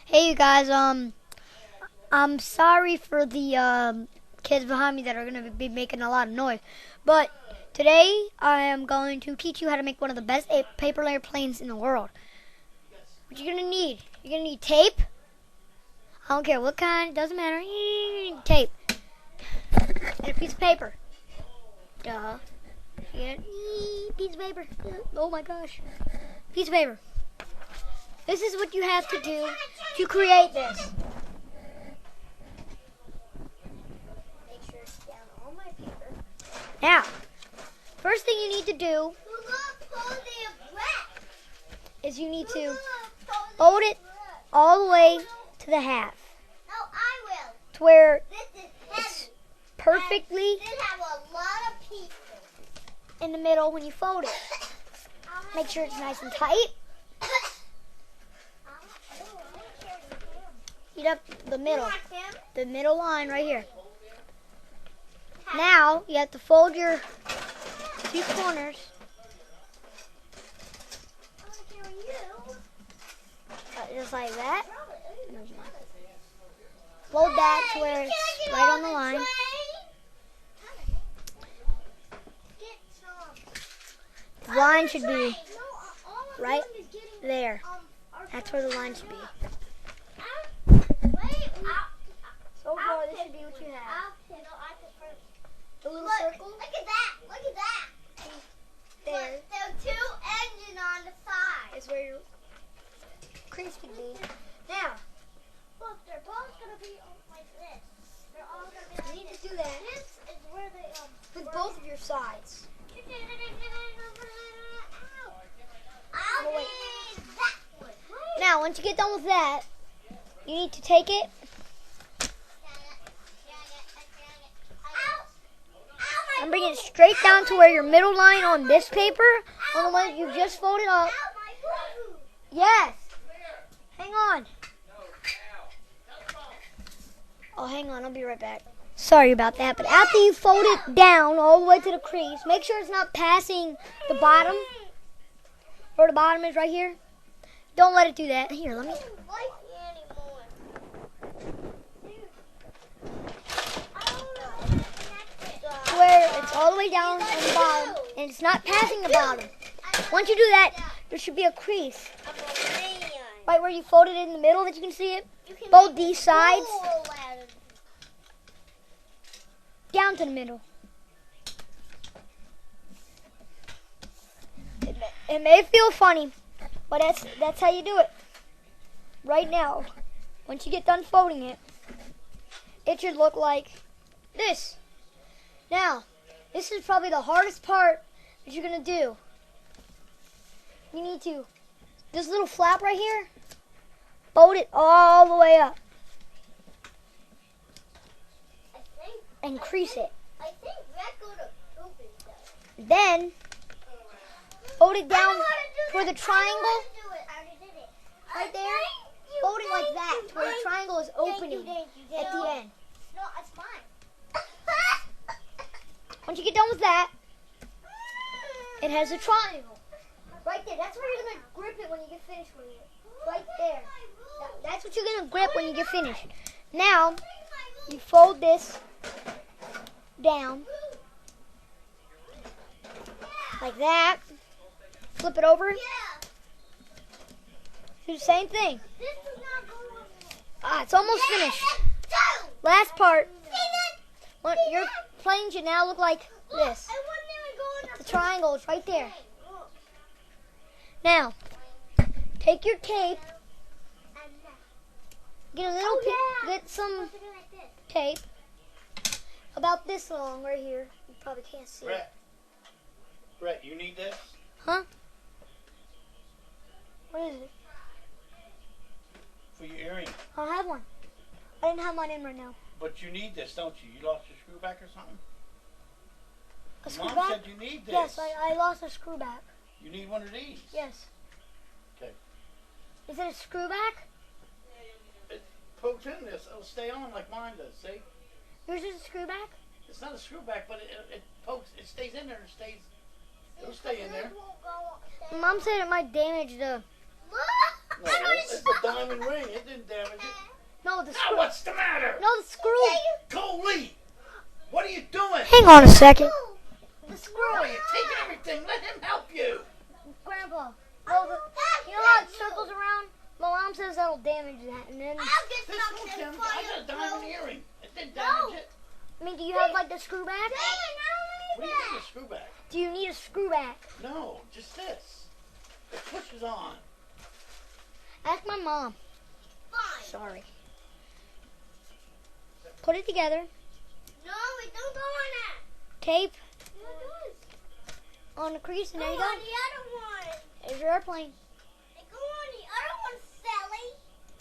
Hey you guys, I'm sorry for the kids behind me that are going to be making a lot of noise, but today I am going to teach you how to make one of the best paper airplanes in the world. What you're going to need, you're going to need tape. I don't care what kind, doesn't matter. Tape. And a piece of paper. Duh. Yeah, piece of paper. Oh my gosh. Piece of paper. This is what you have to do to create this. Make sure it's down all my paper. Now, first thing you need to do is you need to fold it all the way to the half. No, I will. To where It's perfectly This have a lot of pieces. in the middle when you fold it. Make sure it's nice and tight. Heat up the middle line right here. Now you have to fold your two corners just like that. Fold that to where it's right on the line. The line should be right there. That's where the line should be. So far, this should be what you have. The little circle. Look at that. Look at that. There Look, there are two engines on the side. is where your crease would be. Now, Look, they're both going to be like this. They're all going to be you like need this. to do that This is where they with both of your sides. I'll wait. need that one. Now, once you get done with that, you need to take it and bring it straight down to where your middle line on this paper, on the one that you just folded up. Yes. Hang on. Oh, hang on. I'll be right back. Sorry about that. But after you fold it down all the way to the crease, make sure it's not passing the bottom. Where the bottom is right here. Don't let it do that. Here, let me. Where it's all the way down on the bottom, and it's not passing the bottom. Once you do that, there should be a crease. Right where you fold it in the middle that you can see it. Fold these sides down to the middle. It may feel funny, but that's how you do it. Right now, once you get done folding it, it should look like this. Now, this is probably the hardest part that you're going to do. You need to, this little flap right here, fold it all the way up and crease it. I think that go to poop and stuff. Then, fold it down for the triangle right there. Fold it like that to where the triangle is opening at the end. No, it's mine. Once you get done with that, it has a triangle. Right there. That's where you're going to grip it when you get finished with it. Right there. That's what you're going to grip when you get finished. Now, you fold this down like that. Flip it over. Do the same thing. It's almost finished. Last part. Your plane should now look like this. The triangle is right there. Now, take your tape. Get some tape about this long right here. You probably can't see it. Brett, you need this? Huh? What is it? For your earring. I don't have one. I didn't have mine in right now. But you need this, don't you? You lost your screw back or something? A screw Mom back? said you need this. Yes, I lost a screw back. You need one of these. Yes. Okay. Is it a screw back? It pokes in this. It'll stay on like mine does, see? Yours is a screw back? It's not a screw back, but it pokes. It stays in there. It'll stay in there. Mom said it might damage the No, it's a diamond ring. It didn't damage it. No, the Now screw. what's the matter? No, the screw. Coley, what are you doing? Hang on a second. The screw. Why are you taking everything? Let him help you. Grandpa. Well, you know how it circles around? My mom says that'll damage that, and then. I'll get This won't something damage for it. I you. got a diamond earring. It didn't damage it. I mean, do you have like the screw back? What do you need a screw back? Do you need a screw back? No, just this. It pushes on. Ask my mom. Fine. Sorry. Put it together. No, it don't go on that. Tape No, it does. on the crease, and Go there on you the go. other one. There's your airplane.